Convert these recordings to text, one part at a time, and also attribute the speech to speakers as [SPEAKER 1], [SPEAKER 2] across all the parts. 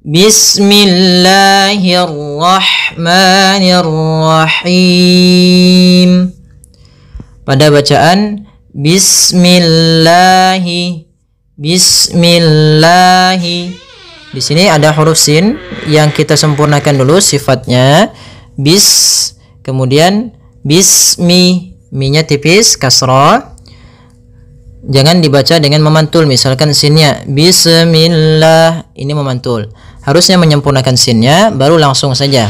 [SPEAKER 1] Bismillahirrahmanirrahim. Pada bacaan Bismillahi, Bismillahi. Di sini ada huruf sin yang kita sempurnakan dulu sifatnya. Bis, kemudian bismi, mi-nya tipis, kasrah. Jangan dibaca dengan memantul. Misalkan sinnya Bismillah, ini memantul. Harusnya menyempurnakan sinnya, baru langsung saja.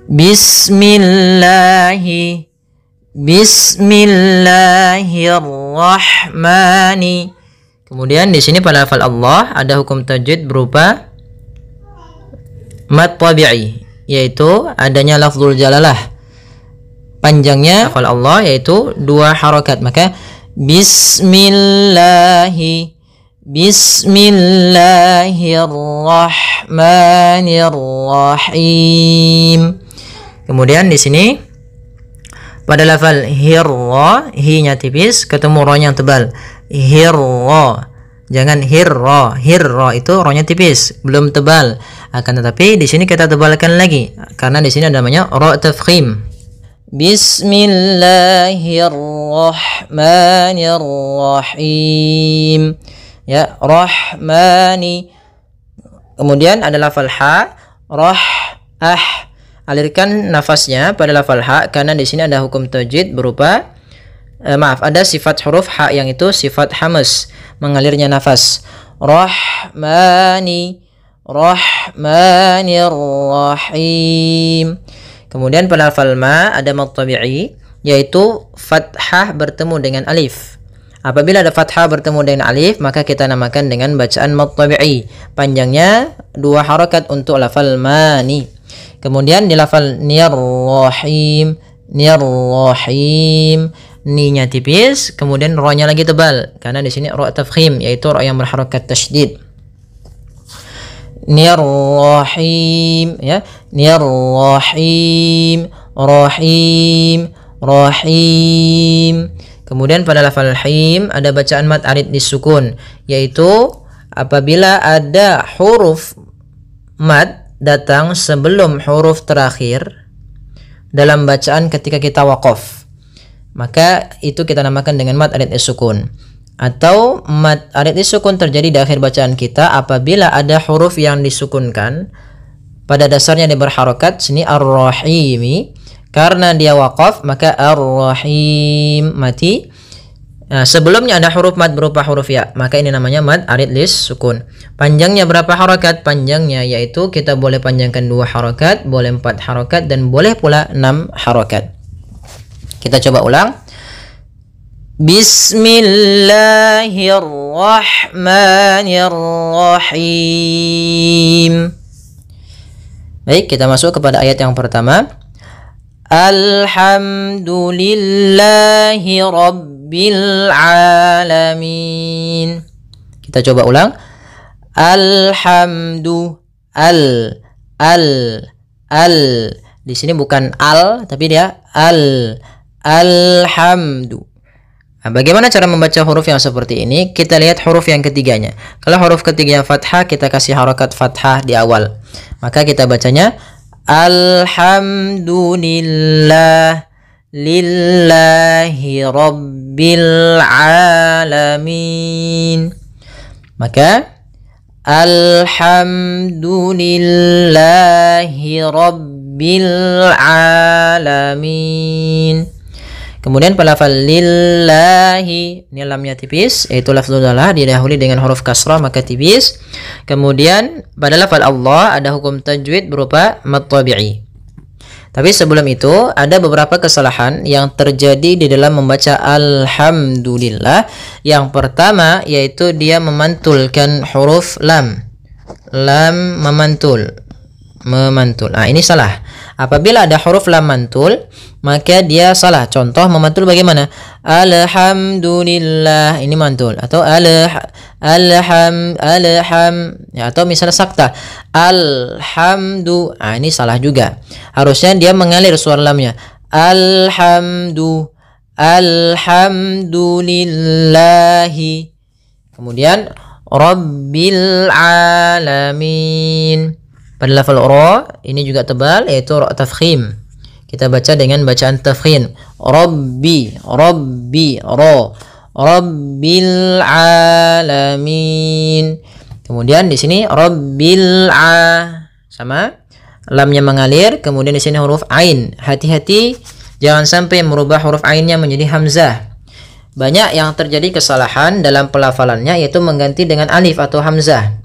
[SPEAKER 1] Bismillahi, Bismillahirrahmani. Kemudian di sini pada lafal Allah ada hukum tajwid berupa mad tabi'i, yaitu adanya lafzul jalalah. Panjangnya lafal Allah yaitu 2 harakat, maka Bismillahi, Bismillahirrahmanirrahim. Kemudian di sini pada lafal hirra, hi-nya tipis, ketemu ro-nya yang tebal. Hirra. Jangan hirra. Hirra itu ro-nya tipis, belum tebal. Akan tetapi di sini kita tebalkan lagi karena di sini ada namanya ro tafkhim. Bismillahirrahmanirrahim. Ya, rahmani. Kemudian ada lafal ha, alirkan nafasnya pada lafal ha karena di sini ada hukum tajwid berupa ada sifat huruf ha yang itu sifat hamas, mengalirnya nafas. Rahmani, Rahmanirrahim. Kemudian pada lafal ma ada mad tabi'i, yaitu fathah bertemu dengan alif. Apabila ada fathah bertemu dengan alif, maka kita namakan dengan bacaan mad tabi'i. Panjangnya 2 harakat untuk lafal mani. Kemudian di lafal nirrahim, nirrahim, ni-nya tipis, kemudian ro-nya lagi tebal karena di sini ro tafkhim, yaitu ro yang berharakat tasydid. Nirrahim, ya, nirrahim, rahim, rahim. Kemudian pada lafal him ada bacaan mad arid disukun, yaitu apabila ada huruf mad datang sebelum huruf terakhir dalam bacaan ketika kita waqaf, maka itu kita namakan dengan mad arid sukun. Atau mad arid sukun terjadi di akhir bacaan kita apabila ada huruf yang disukunkan pada dasarnya dia berharokat. Sini ar-rahimi, karena dia waqaf maka ar-rahim mati. Nah, sebelumnya ada huruf mad berupa huruf ya, maka ini namanya mad arid sukun. Panjangnya berapa harakat? Panjangnya yaitu kita boleh panjangkan 2 harakat, boleh 4 harakat, dan boleh pula 6 harakat. Kita coba ulang. Bismillahirrahmanirrahim. Baik, kita masuk kepada ayat yang pertama. Alhamdulillahi Rabbil Alamin. Kita coba ulang. Di sini bukan al, tapi dia alhamdu. Nah, bagaimana cara membaca huruf yang seperti ini? Kita lihat huruf yang ketiganya. Kalau huruf ketiganya fathah, kita kasih harakat fathah di awal. Maka kita bacanya alhamdulillah lillahi rabbil alamin. Maka alhamdulillahi rabbil alamin. Kemudian pada lafal lillahi, ini lamnya tipis, yaitu lafzul jalalah didahului dengan huruf kasrah maka tipis. Kemudian pada lafal Allah ada hukum tajwid berupa mad tabi'i. Tapi sebelum itu ada beberapa kesalahan yang terjadi di dalam membaca alhamdulillah. Yang pertama yaitu dia memantulkan huruf lam. Lam memantul. Nah, ini salah. Apabila ada huruf lam mantul, maka dia salah. Contoh memantul bagaimana? Alhamdulillah, ini mantul. Atau alham, ya, atau misalnya sakta. Alhamdu, nah, ini salah juga. Harusnya dia mengalir suara lamnya. Alhamdulillahi. Kemudian Rabbil alamin. Pada lafal ra ini juga tebal, yaitu ra tafkhim. Kita baca dengan bacaan tafkhim. Rabbi, Rabbi, ra. Rabbil alamin. Kemudian di sini Rabbil sama lamnya mengalir, kemudian di sini huruf ain. Hati-hati jangan sampai merubah huruf ainnya menjadi hamzah. Banyak yang terjadi kesalahan dalam pelafalannya, yaitu mengganti dengan alif atau hamzah.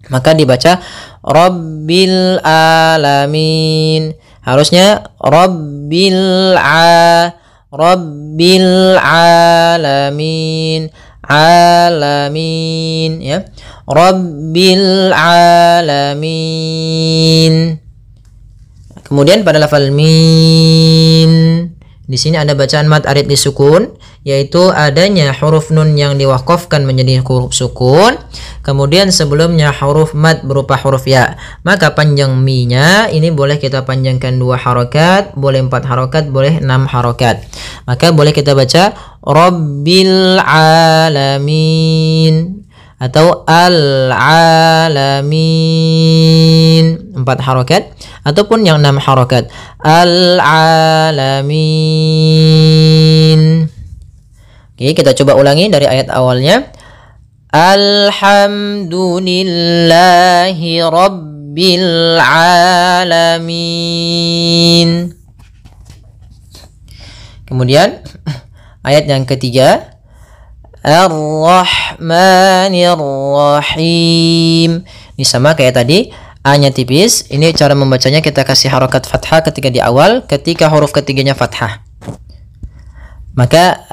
[SPEAKER 1] Maka dibaca Rabbil alamin. Harusnya Rabbil alamin. Alamin, ya. Rabbil alamin. Kemudian pada lafal min, di sini ada bacaan mad arid disukun, yaitu adanya huruf nun yang diwakafkan menjadi huruf sukun, kemudian sebelumnya huruf mad berupa huruf ya. Maka panjang mi-nya ini boleh kita panjangkan 2 harokat, boleh 4 harokat, boleh 6 harokat. Maka boleh kita baca Rabbil alamin atau al-alamin 4 harokat, ataupun yang 6 harokat al-alamin. Oke, kita coba ulangi dari ayat awalnya. Alhamdulillahi rabbil alamin. Kemudian ayat yang ketiga, Ar-Rahmanir Rahim. Ini sama kayak tadi, A-nya tipis. Ini cara membacanya, kita kasih harokat fathah ketika di awal, ketika huruf ketiganya fathah. Maka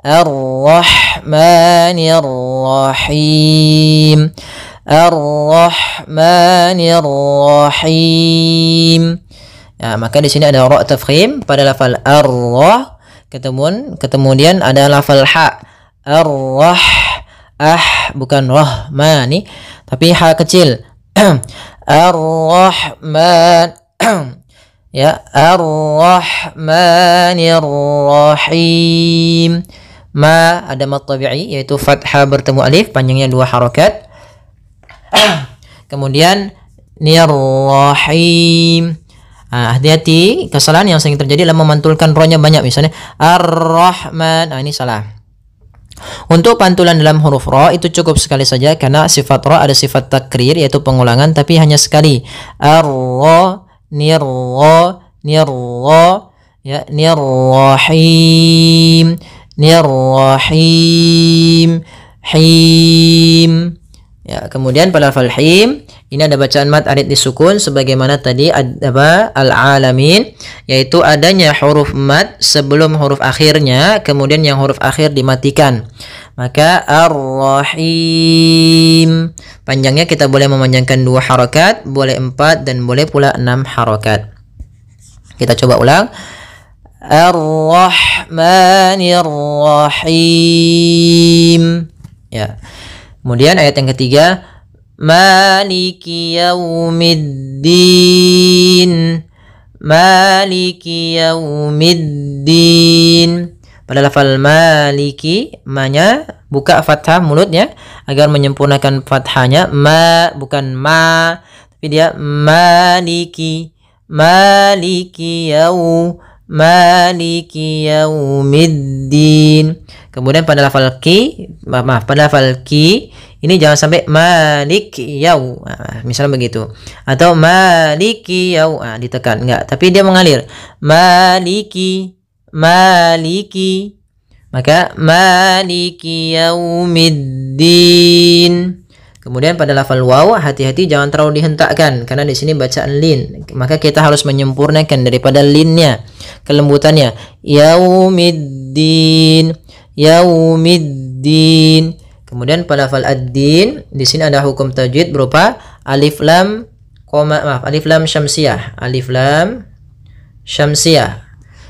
[SPEAKER 1] Ar-Rahmanir Rahim. Ar-Rahmanir Rahim. Ya, maka di sini ada ra tafkhim pada lafal ar-rah. Kemudian ada lafal ha. Ar-rah, bukan rahmani, tapi ha kecil. Ar-Rahman. Ya, Ar-Rahmanir Rahim. Ma ada mad tabi'i, yaitu fathah bertemu alif, panjangnya 2 harokat. Kemudian Nir-Rahim. Hati-hati, kesalahan yang sering terjadi adalah memantulkan rohnya banyak, misalnya Ar-Rahman. Ini salah. Untuk pantulan dalam huruf ra itu cukup sekali saja, karena sifat ra ada sifat takrir, yaitu pengulangan, tapi hanya sekali. Ar-ra, nir-ra, nir-ra, ya, nir-rahim, nir-rahim, him. Ya, kemudian pada lafal him ini ada bacaan mad arid disukun sebagaimana tadi ada al-alamin, yaitu adanya huruf mad sebelum huruf akhirnya, kemudian yang huruf akhir dimatikan. Maka ar-rahim panjangnya kita boleh memanjangkan 2 harokat, boleh 4, dan boleh pula 6 harokat. Kita coba ulang. Ar-Rahmanir Rahim. Ya. Kemudian ayat yang ketiga, Maliki yaumiddin. Maliki yaumiddin. Pada lafal maliki, ma-nya buka fathah mulutnya agar menyempurnakan fathahnya. Ma bukan ma, tapi dia maliki. Maliki Maliki yaumiddin. Kemudian pada lafal ki, pada lafal ki ini jangan sampai malik yau, misalnya begitu, atau maliki yau, ditekan, enggak, tapi dia mengalir. Maliki, maliki, maka maliki yaumiddin. Kemudian pada lafal waw, hati-hati jangan terlalu dihentakkan, karena di sini bacaan lin, maka kita harus menyempurnakan daripada linnya, kelembutannya. Yaumiddin, yaumiddin. Kemudian pada lafal ad-din, di sini ada hukum tajwid berupa alif lam alif lam syamsiyah, alif lam syamsiyah,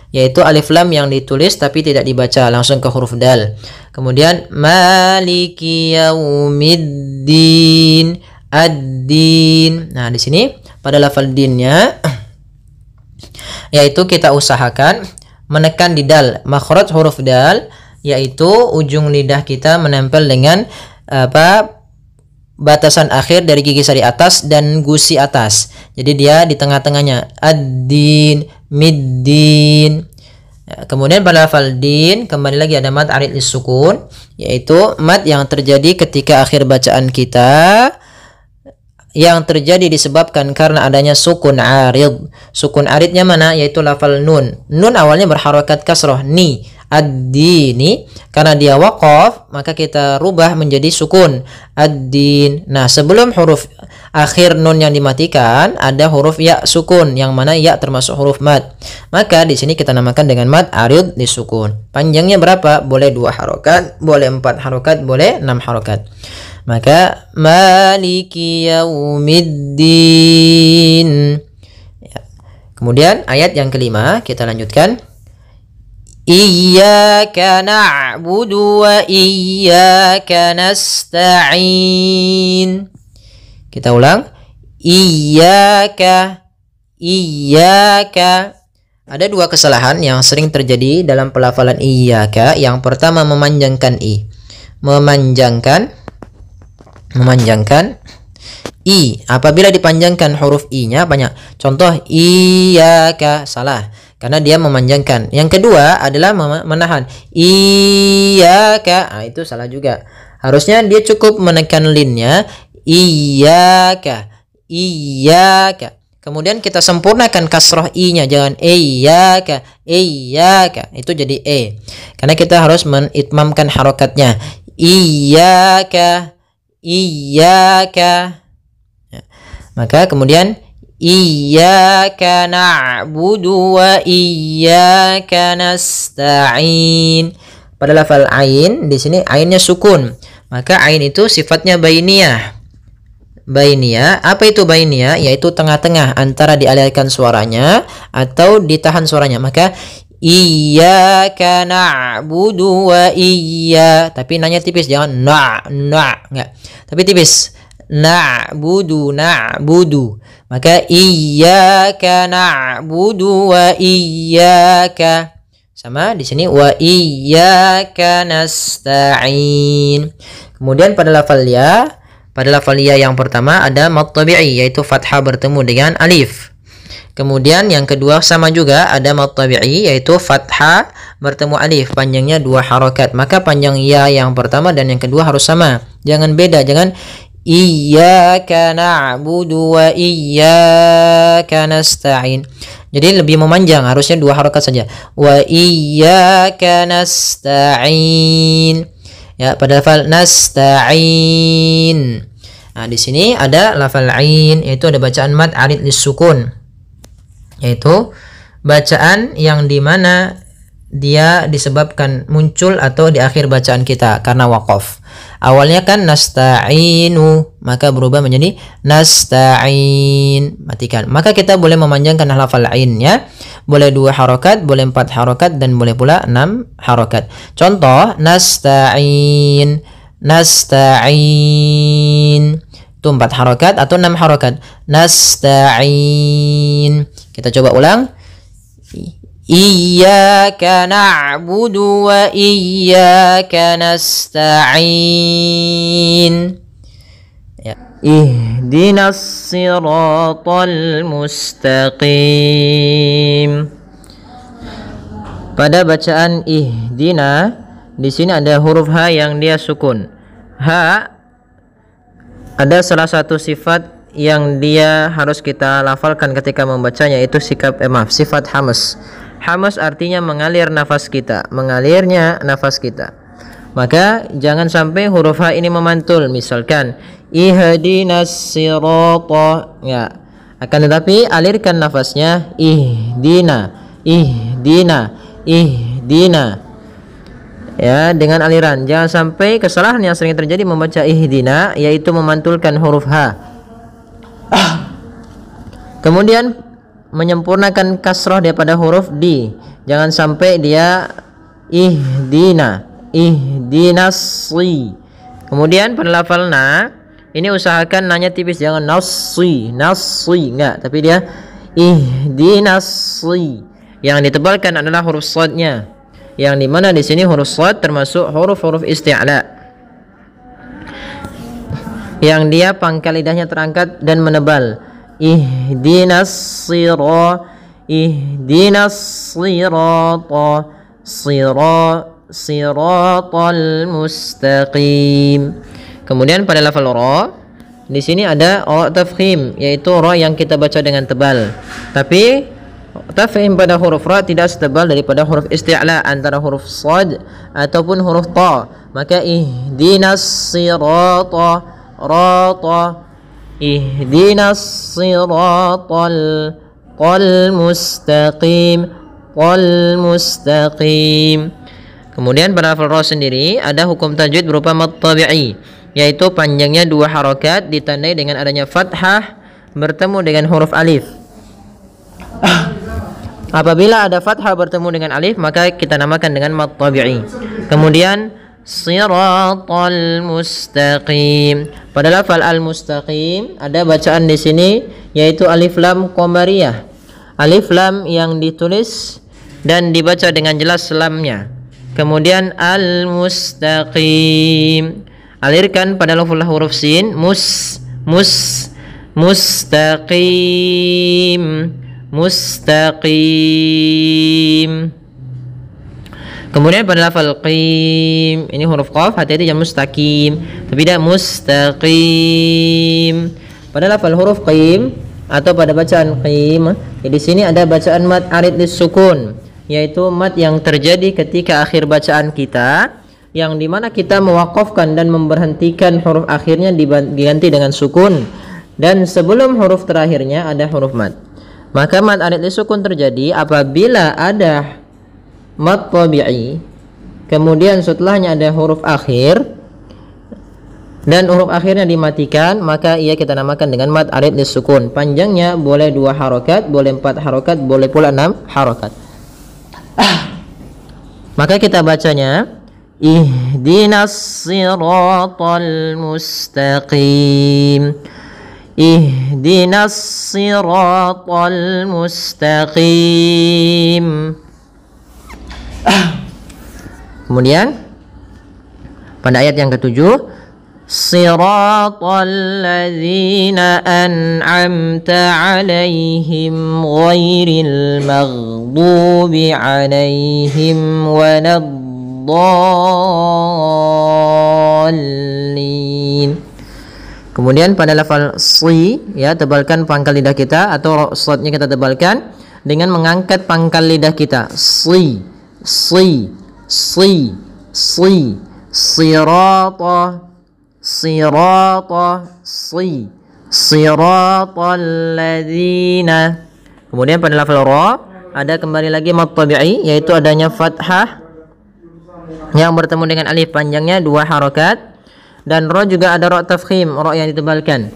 [SPEAKER 1] yaitu alif lam yang ditulis tapi tidak dibaca, langsung ke huruf dal. Kemudian maliki yaumiddin, ad-din. Nah, di sini pada lafal dinnya, yaitu kita usahakan menekan di dal, makhraj huruf dal, yaitu ujung lidah kita menempel dengan apa batasan akhir dari gigi sari atas dan gusi atas. Jadi dia di tengah-tengahnya. Ad-din, mid-din. Ya, kemudian pada lafal din kembali lagi ada mad arid lis-sukun, yaitu mad yang terjadi ketika akhir bacaan kita yang terjadi disebabkan karena adanya sukun arid. Sukun aridnya mana? Yaitu lafal nun. Nun awalnya berharokat kasroh ni, ad-dini, karena dia waqaf maka kita rubah menjadi sukun ad-din. Nah, sebelum huruf akhir nun yang dimatikan ada huruf ya sukun, yang mana ya termasuk huruf mad. Maka di sini kita namakan dengan mad arid disukun. Panjangnya berapa? Boleh 2 harokat, boleh 4 harokat, boleh 6 harokat. Maka maliki yaumiddin. Ya. Kemudian ayat yang kelima kita lanjutkan. Iyyaka na'budu wa iyyaka nasta'in. Kita ulang. Iyyaka. Ada 2 kesalahan yang sering terjadi dalam pelafalan iyyaka. Yang pertama memanjangkan i. Memanjangkan i. Apabila dipanjangkan huruf i-nya banyak. Contoh iyyaka, salah karena dia memanjangkan. Yang kedua adalah menahan iyyaka. Nah, itu salah juga. Harusnya dia cukup menekan linnya iyyaka. Kemudian kita sempurnakan kasroh i-nya, jangan iyyaka. Itu jadi e. Karena kita harus menitmamkan harokatnya. Iyyaka. Ya. Maka kemudian iyyaka na'budu wa iyyaka nasta'in. Pada lafal ain di sini ainnya sukun. Maka ain itu sifatnya bainiyah. Apa itu bainiyah? Yaitu tengah-tengah antara dialirkan suaranya atau ditahan suaranya. Maka iyyaka na'budu wa tapi nanya tipis, jangan enggak. Tapi tipis. Na'budu. Maka iyyaka na'budu wa iyyaka. Sama di sini wa iyyaka nasta'in. Kemudian pada lafal ya yang pertama ada mad tabi'i, yaitu fathah bertemu dengan alif. Kemudian yang kedua sama juga ada mad tabi'i, yaitu fathah bertemu alif, panjangnya 2 harokat. Maka panjang ya yang pertama dan yang kedua harus sama, jangan beda. Jangan iyyaka na'budu wa iyyaka nasta'in. Jadi lebih memanjang, harusnya 2 harokat saja. Wa iyyaka nasta'in. Ya, pada lafal nasta'in. Nah, di sini ada lafal ain, yaitu ada bacaan mad arid lis-sukun, yaitu bacaan yang dimana dia disebabkan muncul atau di akhir bacaan kita karena waqaf. Awalnya kan nasta'inu, maka berubah menjadi nasta'in, matikan. Maka kita boleh memanjangkan lafal ain ya. Boleh 2 harokat, boleh 4 harokat, dan boleh pula 6 harokat. Contoh nasta'in. Itu 4 harokat atau 6 harokat. Nasta'in. Kita coba ulang. Iyyaka na'budu wa iyyaka nasta'in. Ya. Ihdinas siratal mustaqim. Pada bacaan ihdina di sini ada huruf ha yang dia sukun. Ha ada salah satu sifat yang dia harus kita lafalkan ketika membacanya, itu sifat hamas. Hamas artinya mengalir nafas kita, mengalirnya nafas kita. Maka jangan sampai huruf ha ini memantul. Misalkan ihdinas sirata, ya. Akan tetapi alirkan nafasnya ihdina. Ya, dengan aliran. Jangan sampai kesalahan yang sering terjadi membaca ihdina, yaitu memantulkan huruf ha. Kemudian menyempurnakan kasroh daripada huruf di. Jangan sampai dia ihdinasi. Kemudian pada lafal na, ini usahakan nanya tipis, jangan nasi, enggak, tapi dia ihdinasi. Yang ditebalkan adalah huruf shadnya, yang dimana di sini huruf shad termasuk huruf-huruf isti'la. yang dia pangkal lidahnya terangkat dan menebal. Ihdinas siratal mustaqim. Kemudian pada lafal ra, di sini ada ra tafkhim, yaitu ra yang kita baca dengan tebal. Tapi tafkhim pada huruf ra tidak setebal daripada huruf isti'la antara huruf shad ataupun huruf ta. Maka ihdinas siratal mustaqim. Kemudian pada lafal ra sendiri ada hukum tajwid berupa mad tabi'i, yaitu panjangnya 2 harokat ditandai dengan adanya fathah bertemu dengan huruf alif. Apabila ada fathah bertemu dengan alif, maka kita namakan dengan mad tabi'i. Kemudian siratal mustaqim. Pada lafal al-mustaqim ada bacaan di sini, yaitu alif lam qamariyah. Alif lam yang ditulis dan dibaca dengan jelas lamnya. Kemudian al-mustaqim, alirkan pada huruf sin, mustaqim. Kemudian pada lafal qim, ini huruf qaf, hati-hati jangan mustaqim, tapi tidak mustaqim. Pada lafal huruf qim atau pada bacaan qim, di sini ada bacaan mad arid lis-sukun, yaitu mad yang terjadi ketika akhir bacaan kita, yang dimana kita mewakafkan dan memberhentikan huruf akhirnya diganti dengan sukun, dan sebelum huruf terakhirnya ada huruf mad. Maka mad arid lis-sukun terjadi apabila ada mad tabi'i, kemudian setelahnya ada huruf akhir dan huruf akhirnya dimatikan, maka ia kita namakan dengan mad arid lis-sukun. Panjangnya boleh 2 harokat, boleh 4 harokat, boleh pula 6 harokat. Maka kita bacanya ihdinas siratal mustaqim, ihdinas siratal mustaqim. Kemudian pada ayat yang ke-7, siratal ladzina an'amta 'alaihim ghairil maghdubi 'alaihim waladdallin. Kemudian pada lafal si, ya, tebalkan pangkal lidah kita atau shadnya kita tebalkan dengan mengangkat pangkal lidah kita. Si siratal ladzina. Kemudian pada lafal ra ada kembali lagi mad tabi'i, yaitu adanya fathah yang bertemu dengan alif, panjangnya 2 harokat, dan ra juga ada ra tafkhim, ra yang ditebalkan.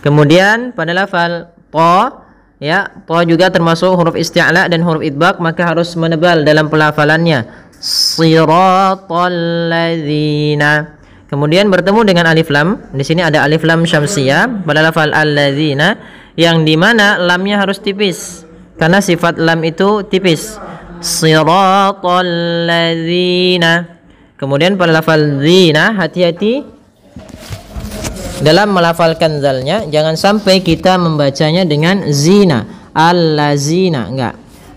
[SPEAKER 1] Kemudian pada lafal ta, ya, ta juga termasuk huruf isti'la dan huruf idbaq, maka harus menebal dalam pelafalannya. Siratal ladzina. Kemudian bertemu dengan alif lam. Di sini ada alif lam syamsiyah pada lafal alladzina, yang dimana lamnya harus tipis karena sifat lam itu tipis. Siratal ladzina. Kemudian pada lafal zina, hati-hati dalam melafalkan zalnya, jangan sampai kita membacanya dengan zina, allazina, enggak,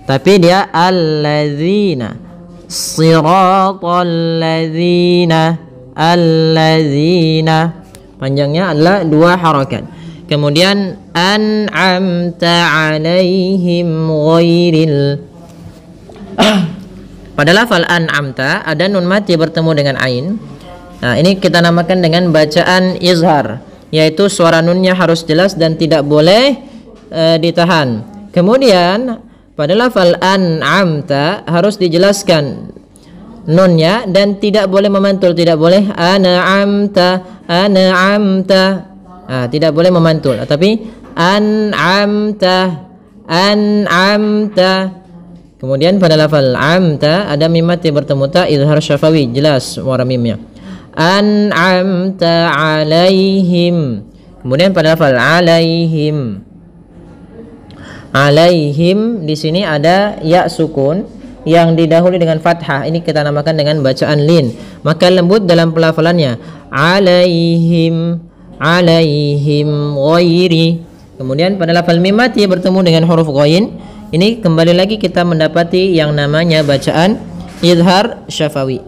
[SPEAKER 1] tapi dia alladzina. Siratal ladzina, alladzina, panjangnya adalah 2 harakat. Kemudian an'amta 'alaihim ghairil. Pada lafal an'amta ada nun mati bertemu dengan ain. Nah, ini kita namakan dengan bacaan izhar, yaitu suara nunnya harus jelas dan tidak boleh ditahan. Kemudian pada lafal an'amta harus dijelaskan nunnya dan tidak boleh memantul, tidak boleh an'amta. Nah, tidak boleh memantul, tapi an'amta. Kemudian pada lafal amta ada mim mati bertemu ta, izhar syafawi, jelas suara mimnya. An'amta 'alaihim. Kemudian pada lafal alaihim di sini ada ya sukun yang didahului dengan fathah. Ini kita namakan dengan bacaan lin. Maka lembut dalam pelafalannya. Alaihim alaihim ghairi. Kemudian pada lafal mim mati bertemu dengan huruf ghain, ini kembali lagi kita mendapati yang namanya bacaan izhar syafawi.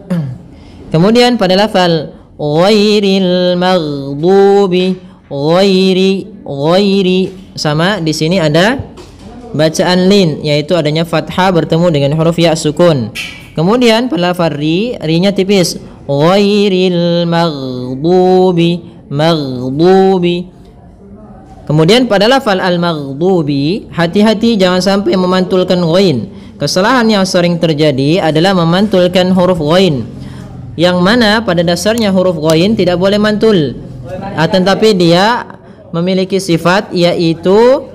[SPEAKER 1] Kemudian pada lafal ghairil maghdubi, ghairi sama di sini ada bacaan lin, yaitu adanya fathah bertemu dengan huruf ya sukun. Kemudian pada lafal ri-nya tipis, ghairil maghdubi. Kemudian pada lafal al-maghdubi, hati-hati jangan sampai memantulkan ghain. Kesalahan yang sering terjadi adalah memantulkan huruf ghain, yang mana pada dasarnya huruf ghain tidak boleh mantul, tetapi dia memiliki sifat yaitu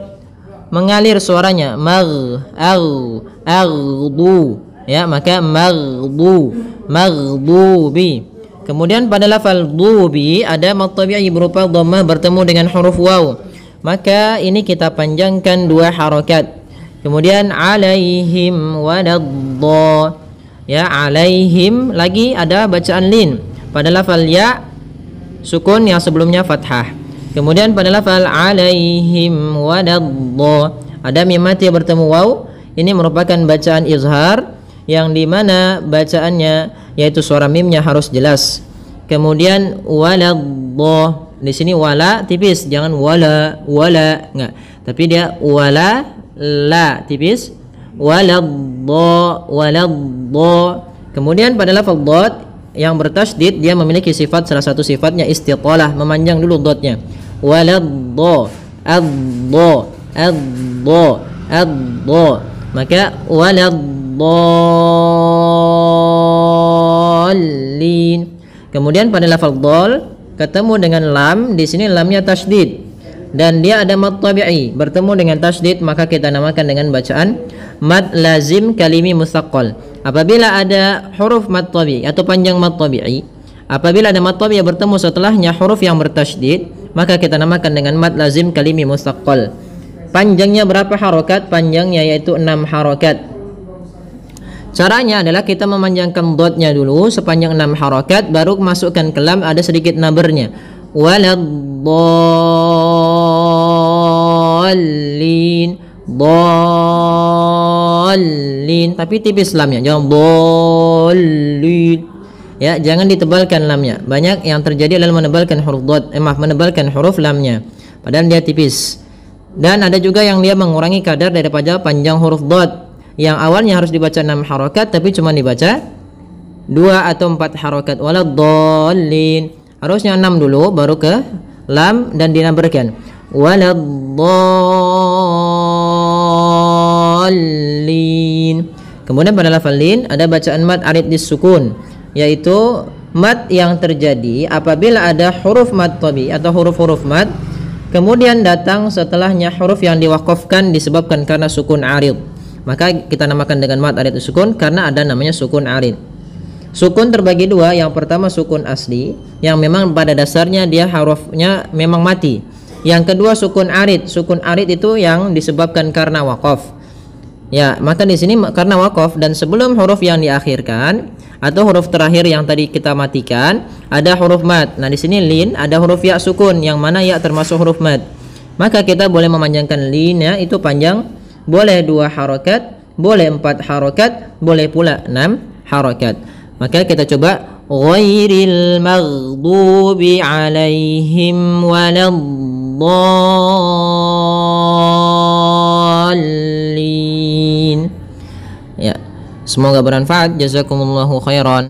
[SPEAKER 1] mengalir suaranya, maghdu, ya, maka maghdubi. Kemudian pada lafal dubi ada mad tabi'i berupa dhammah bertemu dengan huruf waw, maka ini kita panjangkan 2 harokat. Kemudian alaihim waladhdha, ya, alaihim lagi ada bacaan lin pada lafal ya sukun yang sebelumnya fathah. Kemudian pada lafal alaihim waladhdha ada mim mati bertemu waw, ini merupakan bacaan izhar yang dimana bacaannya yaitu suara mimnya harus jelas. Kemudian waladhdha, di sini wala tipis, jangan wala enggak, tapi dia wala la tipis, waladhdha. Kemudian pada lafal dhad yang bertasydid dia memiliki sifat, salah satu sifatnya istitalah, memanjang dulu dotnya, waladhdha, adha, maka waladdallin. Kemudian pada lafal dhal ketemu dengan lam, di sini lamnya tasydid dan dia ada mad tabi'i bertemu dengan tasydid, maka kita namakan dengan bacaan mad lazim kalimi mutsaqqal. Apabila ada huruf mad tabi'i atau panjang mad tabi'i, apabila ada mad tabi'i bertemu setelahnya huruf yang bertasydid, maka kita namakan dengan mad lazim kalimi mutsaqqal. Panjangnya berapa harokat? Panjangnya yaitu 6 harokat. Caranya adalah kita memanjangkan dotnya dulu sepanjang 6 harokat, baru masukkan ke lam, ada sedikit nabernya, waladdallin, dallin, tapi tipis lamnya, jangan dallin, ya, jangan ditebalkan lamnya. Banyak yang terjadi adalah menebalkan huruf dot, menebalkan huruf lamnya padahal dia tipis. Dan ada juga yang dia mengurangi kadar daripada panjang huruf dot, yang awalnya harus dibaca 6 harokat tapi cuma dibaca 2 atau 4 harokat. Waladdallin, harusnya 6 dulu baru ke lam dan dinaberkan, waladdallin. Kemudian pada lafal lin ada bacaan mad arid disukun, yaitu mad yang terjadi apabila ada huruf mad tabi atau huruf-huruf mad kemudian datang setelahnya huruf yang diwakafkan disebabkan karena sukun arid, maka kita namakan dengan mad arid sukun karena ada namanya sukun arid. Sukun terbagi 2, yang pertama sukun asli yang memang pada dasarnya dia hurufnya memang mati. Yang kedua sukun arid. Sukun arid itu yang disebabkan karena wakaf. Ya, maka di sini karena wakaf dan sebelum huruf yang diakhirkan atau huruf terakhir yang tadi kita matikan ada huruf mad. Nah, di sini lin ada huruf ya sukun yang mana ya termasuk huruf mad. Maka kita boleh memanjangkan lin, ya, itu panjang. Boleh 2 harokat, boleh 4 harokat, boleh pula 6 harokat. Maka kita coba ghairil maghdubi alaihim waladdallin. Ya, semoga bermanfaat. Jazakumullahu khairan.